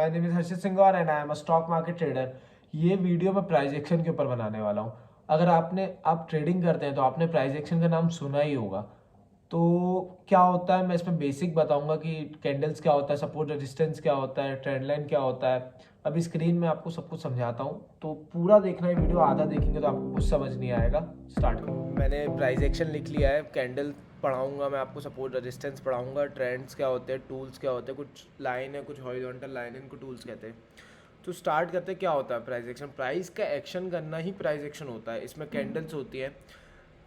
My name is हर्षित सिंह और and I am a stock market trader. ये video मैं price action के ऊपर बनाने वाला हूँ। अगर आप ट्रेडिंग करते हैं तो आपने प्राइस एक्शन का नाम सुना ही होगा। तो क्या होता है, मैं इसमें बेसिक बताऊंगा कि कैंडल्स क्या होता है, सपोर्ट रेजिस्टेंस क्या होता है, ट्रेंड लाइन क्या होता है। अभी स्क्रीन में आपको सब कुछ समझाता हूँ, तो पूरा देखना है वीडियो। आधा देखेंगे तो आपको कुछ समझ नहीं आएगा। स्टार्ट करो। मैंने प्राइस एक्शन लिख लिया है, कैंडल पढ़ाऊंगा मैं आपको, सपोर्ट रेजिस्टेंस पढ़ाऊंगा, ट्रेंड्स क्या होते हैं, टूल्स क्या होते हैं, कुछ लाइन है, कुछ हॉरिजॉन्टल लाइन है, इनको टूल्स कहते हैं। तो स्टार्ट करते हैं। क्या होता है प्राइस एक्शन? प्राइस का एक्शन करना ही प्राइस एक्शन होता है। इसमें कैंडल्स होती है,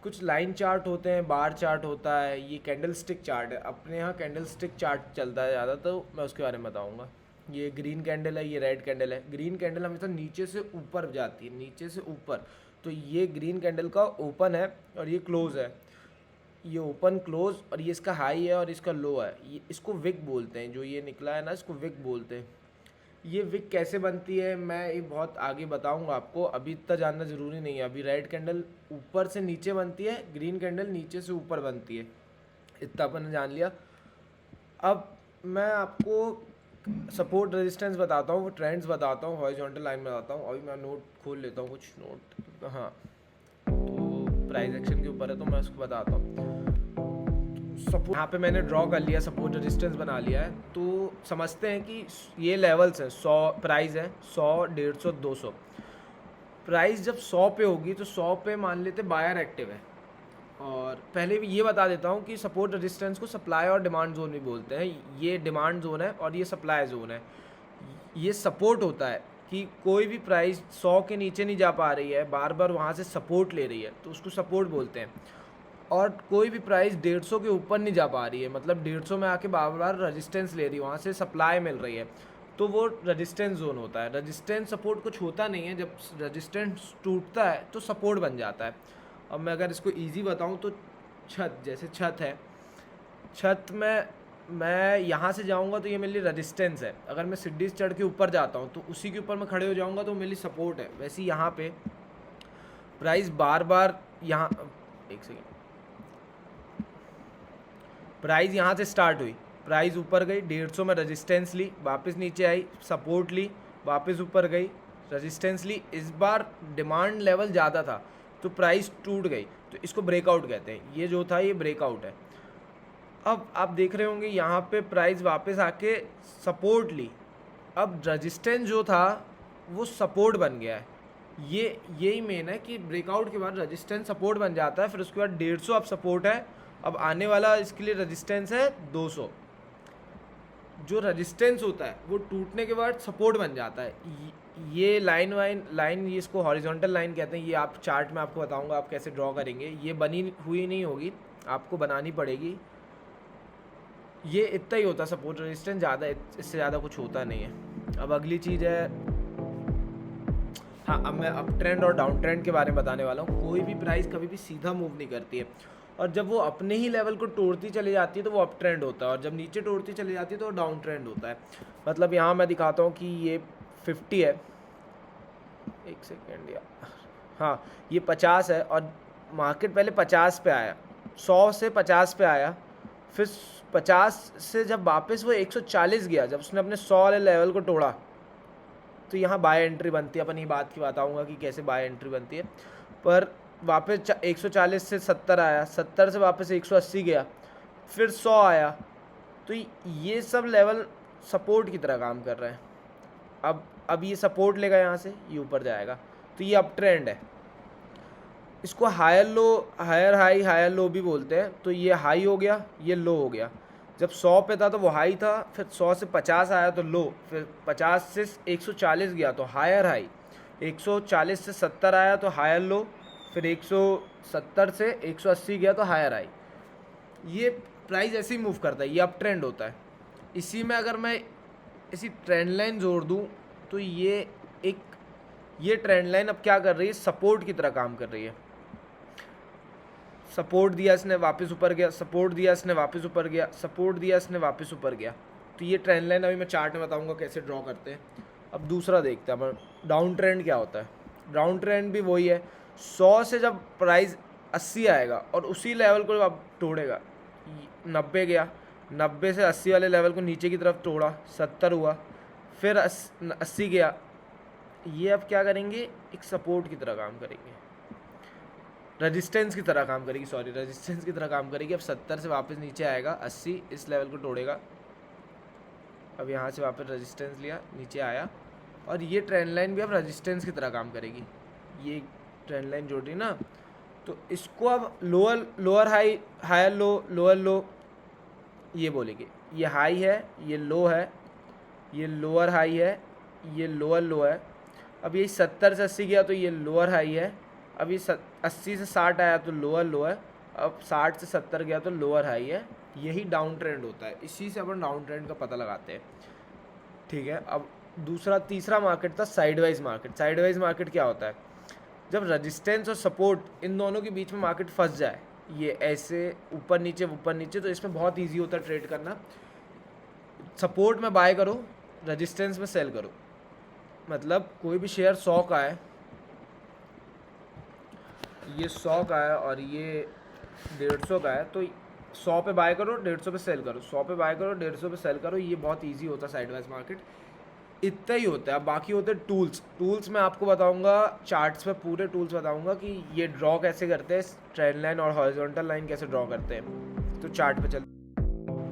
कुछ लाइन चार्ट होते हैं, बार चार्ट होता है, ये कैंडल स्टिक चार्ट है। अपने यहाँ कैंडल स्टिक चार्ट चलता है ज़्यादा, तो मैं उसके बारे में बताऊँगा। ये ग्रीन कैंडल है, ये रेड कैंडल है। ग्रीन कैंडल हमेशा नीचे से ऊपर जाती है, नीचे से ऊपर। तो ये ग्रीन कैंडल का ओपन है और ये क्लोज है। ये ओपन क्लोज, और ये इसका हाई है और इसका लो है। ये इसको विक बोलते हैं, जो ये निकला है ना, इसको विक बोलते हैं। ये विक कैसे बनती है मैं ये बहुत आगे बताऊंगा आपको, अभी इतना जानना ज़रूरी नहीं है। अभी रेड कैंडल ऊपर से नीचे बनती है, ग्रीन कैंडल नीचे से ऊपर बनती है, इतना अपन ने जान लिया। अब मैं आपको सपोर्ट रेजिस्टेंस बताता हूँ, ट्रेंड्स बताता हूँ, हॉरिजॉन्टल लाइन बताता हूँ। अभी मैं नोट खोल लेता हूँ, कुछ नोट। हाँ, तो प्राइस एक्शन के ऊपर है तो मैं उसको बताता हूँ। सपोर्ट यहाँ पे मैंने ड्रॉ कर लिया, सपोर्ट रेजिस्टेंस बना लिया है। तो समझते हैं कि ये लेवल्स हैं। 100 प्राइस है, 100, 150, 200। प्राइस जब 100 पे होगी तो 100 पे मान लेते बायर एक्टिव है। और पहले भी ये बता देता हूँ कि सपोर्ट रेजिस्टेंस को सप्लाई और डिमांड जोन भी बोलते हैं। ये डिमांड जोन है और ये सप्लाई जोन है। ये सपोर्ट होता है कि कोई भी प्राइस 100 के नीचे नहीं जा पा रही है, बार बार वहाँ से सपोर्ट ले रही है, तो उसको सपोर्ट बोलते हैं। और कोई भी प्राइस 150 के ऊपर नहीं जा पा रही है, मतलब 150 में आके बार बार रेजिस्टेंस ले रही है, वहाँ से सप्लाई मिल रही है, तो वो रेजिस्टेंस जोन होता है। रेजिस्टेंस सपोर्ट कुछ होता नहीं है, जब रेजिस्टेंस टूटता है तो सपोर्ट बन जाता है। अब मैं अगर इसको इजी बताऊँ तो छत, जैसे छत है, छत में मैं यहाँ से जाऊँगा तो ये मेरे लिए रेजिस्टेंस है। अगर मैं सीढ़ी से चढ़ के ऊपर जाता हूँ तो उसी के ऊपर मैं खड़े हो जाऊँगा तो मेरे लिए सपोर्ट है। वैसे ही यहाँ पे प्राइस बार बार यहाँ, एक सेकेंड, प्राइस यहाँ से स्टार्ट हुई, प्राइस ऊपर गई, 150 में रेजिस्टेंस ली, वापस नीचे आई, सपोर्ट ली, वापस ऊपर गई, रेजिस्टेंस ली। इस बार डिमांड लेवल ज़्यादा था तो प्राइस टूट गई, तो इसको ब्रेकआउट कहते हैं। ये जो था ये ब्रेकआउट है। अब आप देख रहे होंगे यहाँ पे प्राइस वापस आके सपोर्ट ली। अब रेजिस्टेंस जो था वो सपोर्ट बन गया है। यही मेन है कि ब्रेकआउट के बाद रेजिस्टेंस सपोर्ट बन जाता है, फिर उसके बाद 150 अब सपोर्ट है। अब आने वाला इसके लिए रेजिस्टेंस है 200। जो रेजिस्टेंस होता है वो टूटने के बाद सपोर्ट बन जाता है। ये लाइन ये इसको हॉरिजॉन्टल लाइन कहते हैं। ये आप चार्ट में आपको बताऊंगा आप कैसे ड्रॉ करेंगे। ये बनी हुई नहीं होगी, आपको बनानी पड़ेगी। ये इतना ही होता है सपोर्ट रेजिस्टेंस, ज़्यादा इससे ज़्यादा कुछ होता नहीं है। अब अगली चीज़ है, हाँ, अब मैं अप ट्रेंड और डाउन ट्रेंड के बारे में बताने वाला हूँ। कोई भी प्राइस कभी भी सीधा मूव नहीं करती है, और जब वो अपने ही लेवल को तोड़ती चली जाती है तो वो अप ट्रेंड होता है, और जब नीचे तोड़ती चली जाती है तो वो डाउन ट्रेंड होता है। मतलब यहाँ मैं दिखाता हूँ कि ये 50 है, एक सेकेंड, या हाँ, ये 50 है और मार्केट पहले 50 पे आया, 100 से 50 पे आया, फिर 50 से जब वापस वो 140 गया, जब उसने अपने 100 वाले लेवल को तोड़ा, तो यहाँ बाय एंट्री बनती है। अपन ये बात की बताऊँगा कि कैसे बाय एंट्री बनती है। पर वापस 140 से 70 आया, 70 से वापस 180 गया, फिर 100 आया, तो ये सब लेवल सपोर्ट की तरह काम कर रहे हैं। अब ये सपोर्ट लेगा, यहाँ से ये ऊपर जाएगा, तो ये अप ट्रेंड है। इसको higher low, higher high, higher low भी बोलते हैं। तो ये हाई हो गया, ये लो हो गया। जब 100 पे था तो वो हाई था, फिर 100 से 50 आया तो लो, फिर 50 से 140 गया तो हायर हाई, 140 से 70 आया तो हायर लो, फिर 170 से 180 गया तो हायर हाई। ये प्राइस ऐसे ही मूव करता है, ये अप ट्रेंड होता है। इसी में अगर मैं इसी ट्रेंड लाइन जोड़ दूँ तो ये ट्रेंड लाइन अब क्या कर रही है, सपोर्ट की तरह काम कर रही है। सपोर्ट दिया इसने, वापस ऊपर गया, सपोर्ट दिया इसने, वापस ऊपर गया, सपोर्ट दिया इसने, वापस ऊपर गया। तो ये ट्रेंड लाइन अभी मैं चार्ट में बताऊंगा कैसे ड्रॉ करते हैं। अब दूसरा देखते हैं डाउन ट्रेंड क्या होता है। डाउन ट्रेंड भी वही है, 100 से जब प्राइस 80 आएगा और उसी लेवल को अब तोड़ेगा, 90 गया, 90 से 80 वाले लेवल को नीचे की तरफ तोड़ा, 70 हुआ, फिर 80 गया, ये अब क्या करेंगे, एक सपोर्ट की तरह काम करेंगे, रेजिस्टेंस की तरह काम करेगी, सॉरी रेजिस्टेंस की तरह काम करेगी। अब 70 से वापस नीचे आएगा, 80 इस लेवल को तोड़ेगा, अब यहाँ से वापस रेजिस्टेंस लिया, नीचे आया, और ये ट्रेंड लाइन भी अब रेजिस्टेंस की तरह काम करेगी। ये ट्रेंड लाइन जोड़ रही ना, तो इसको अब lower high, higher low, lower low, ये बोलेंगे। ये हाई है, ये लो है, ये लोअर हाई है, ये लोअर लो है। अब ये 70 से 80 गया तो ये लोअर हाई है, अब ये 80 से 60 आया तो लोअर लो है, अब 60 से 70 गया तो लोअर हाई है। यही डाउन ट्रेंड होता है, इसी से अपन डाउन ट्रेंड का पता लगाते हैं, ठीक है। अब तीसरा मार्केट था साइडवाइज मार्केट। साइडवाइज मार्केट क्या होता है, जब रेजिस्टेंस और सपोर्ट इन दोनों के बीच में मार्केट फंस जाए, ये ऐसे ऊपर नीचे, तो इसमें बहुत ईजी होता है ट्रेड करना। सपोर्ट में बाय करो, रेजिस्टेंस में सेल करो। मतलब कोई भी शेयर 100 का है, ये 100 का है और ये 150 का है, तो 100 पे बाय करो, 150 पे सेल करो, 100 पे बाय करो, 150 पे सेल करो। ये बहुत इजी होता है साइडवाइज मार्केट, इतना ही होता है। अब बाकी होते हैं टूल्स मैं आपको बताऊंगा, चार्ट्स पे पूरे टूल्स बताऊंगा कि ये ड्रॉ कैसे करते हैं, ट्रेंड लाइन और हॉरिजॉन्टल लाइन कैसे ड्रॉ करते हैं। तो चार्ट पे चल,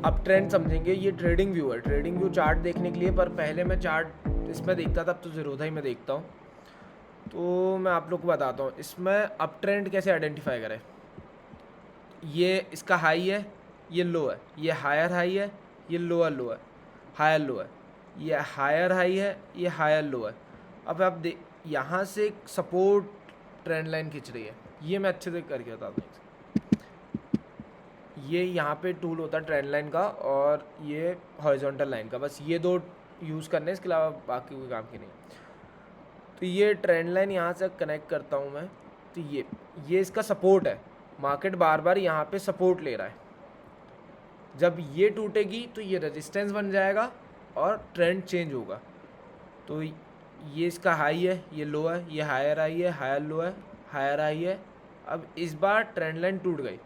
अब ट्रेंड समझेंगे। ये ट्रेडिंग व्यू है, ट्रेडिंग व्यू चार्ट देखने के लिए, पर पहले मैं चार्ट इसमें देखता था, अब तो ज़ीरोधा ही मैं देखता हूँ। तो मैं आप लोग को बताता हूँ इसमें अप ट्रेंड कैसे आइडेंटिफाई करें। ये इसका हाई है, ये लो है, ये हायर हाई है, ये लोअर लो है, हायर लो है, ये हायर हाई है, ये हायर लो है। अब आप यहाँ से एक सपोर्ट ट्रेंड लाइन खींच रही है, ये मैं अच्छे से करके बताता हूँ। ये यहाँ पे टूल होता है ट्रेंड लाइन का और ये हॉरिजॉन्टल लाइन का, बस ये दो यूज़ करने, इसके अलावा बाकी कोई काम की नहीं। तो ये ट्रेंड लाइन यहाँ से कनेक्ट करता हूँ मैं, तो ये इसका सपोर्ट है। मार्केट बार बार यहाँ पे सपोर्ट ले रहा है, जब ये टूटेगी तो ये रेजिस्टेंस बन जाएगा और ट्रेंड चेंज होगा। तो ये इसका हाई है, ये लो है, ये हायर हाई है, हायर लो है, हायर हाई है। अब इस बार ट्रेंड लाइन टूट गई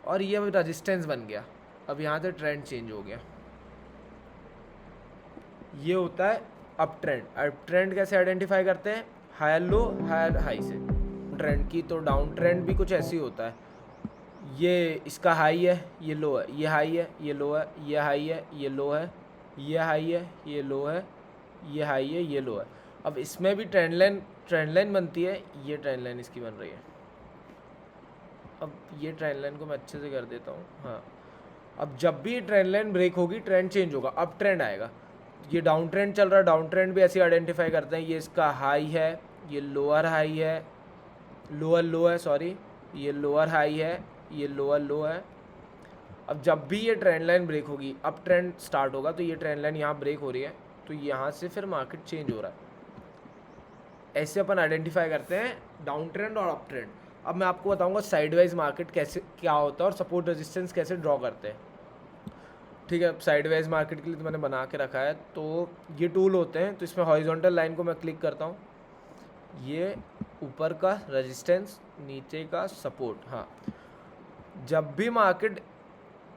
और ये अब रेजिस्टेंस बन गया, अब यहाँ से ट्रेंड चेंज हो गया। ये होता है अप ट्रेंड। अब ट्रेंड कैसे आइडेंटिफाई करते हैं, हायर लो हायर हाई से ट्रेंड की। तो डाउन ट्रेंड भी कुछ ऐसे ही होता है, ये इसका हाई है, ये लो है, ये हाई है, ये लो है, ये हाई है, ये लो है, ये हाई है, ये लो है, ये हाई है, ये लो है। अब इसमें भी ट्रेंड लाइन बनती है, ये ट्रेंड लाइन इसकी बन रही है। अब ये ट्रेंड लाइन को मैं अच्छे से कर देता हूँ, हाँ। अब जब भी ट्रेंड लाइन ब्रेक होगी ट्रेंड चेंज होगा, अप ट्रेंड आएगा। ये डाउन ट्रेंड चल रहा है, डाउन ट्रेंड भी ऐसे आइडेंटिफाई करते हैं। ये इसका हाई है, ये लोअर हाई है, लोअर लो है, सॉरी, ये लोअर हाई है, ये लोअर लो है। अब जब भी ये ट्रेंड लाइन ब्रेक होगी, अप ट्रेंड स्टार्ट होगा, तो ये ट्रेंड लाइन यहाँ ब्रेक हो रही है, तो यहाँ से फिर मार्केट चेंज हो रहा है। ऐसे अपन आइडेंटिफाई करते हैं डाउन ट्रेंड और अप ट्रेंड। अब मैं आपको बताऊंगा साइडवाइज मार्केट कैसे क्या होता है और सपोर्ट रेजिस्टेंस कैसे ड्रॉ करते हैं, ठीक है। साइडवाइज मार्केट के लिए तो मैंने बना के रखा है। तो ये टूल होते हैं, तो इसमें हॉरिजॉन्टल लाइन को मैं क्लिक करता हूँ, ये ऊपर का रेजिस्टेंस, नीचे का सपोर्ट। हाँ, जब भी मार्केट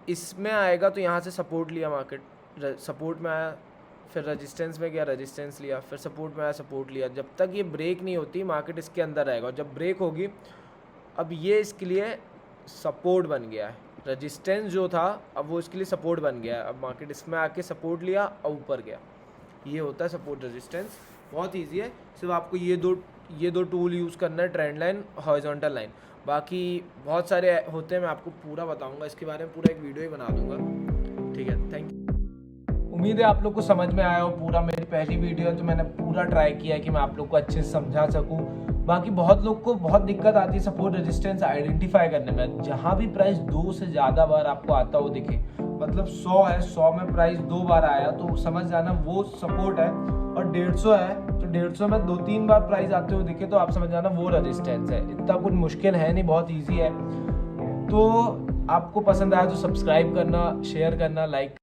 इसमें आएगा तो यहाँ से सपोर्ट लिया, मार्केट सपोर्ट में आया, फिर रेजिस्टेंस में गया, रेजिस्टेंस लिया, फिर सपोर्ट में आया, सपोर्ट लिया। जब तक ये ब्रेक नहीं होती मार्केट इसके अंदर रहेगा, और जब ब्रेक होगी, अब ये इसके लिए सपोर्ट बन गया है। रेजिस्टेंस जो था अब वो इसके लिए सपोर्ट बन गया है। अब मार्केट इसमें आके सपोर्ट लिया और ऊपर गया, ये होता है सपोर्ट रेजिस्टेंस। बहुत ईजी है, सिर्फ आपको ये दो टूल यूज़ करना है, ट्रेंड लाइन, हॉरिजॉन्टल लाइन। बाकी बहुत सारे होते हैं, मैं आपको पूरा बताऊंगा, इसके बारे में पूरा एक वीडियो ही बना दूंगा, ठीक है। Thank you. उम्मीद है आप लोग को समझ में आया हो पूरा। मेरी पहली वीडियो है तो मैंने पूरा ट्राई किया है कि मैं आप लोग को अच्छे से समझा सकूं। बाकी बहुत लोग को बहुत दिक्कत आती है सपोर्ट रेजिस्टेंस आइडेंटिफाई करने में। जहां भी प्राइस 2 से ज़्यादा बार आपको आता हो दिखे, मतलब 100 है, 100 में प्राइस 2 बार आया तो समझ जाना वो सपोर्ट है, और 150 है तो 150 में 2-3 बार प्राइस आते हुए दिखे तो आप समझ जाना वो रेजिस्टेंस है। इतना कुछ मुश्किल है नहीं, बहुत ईजी है। तो आपको पसंद आया तो सब्सक्राइब करना, शेयर करना, लाइक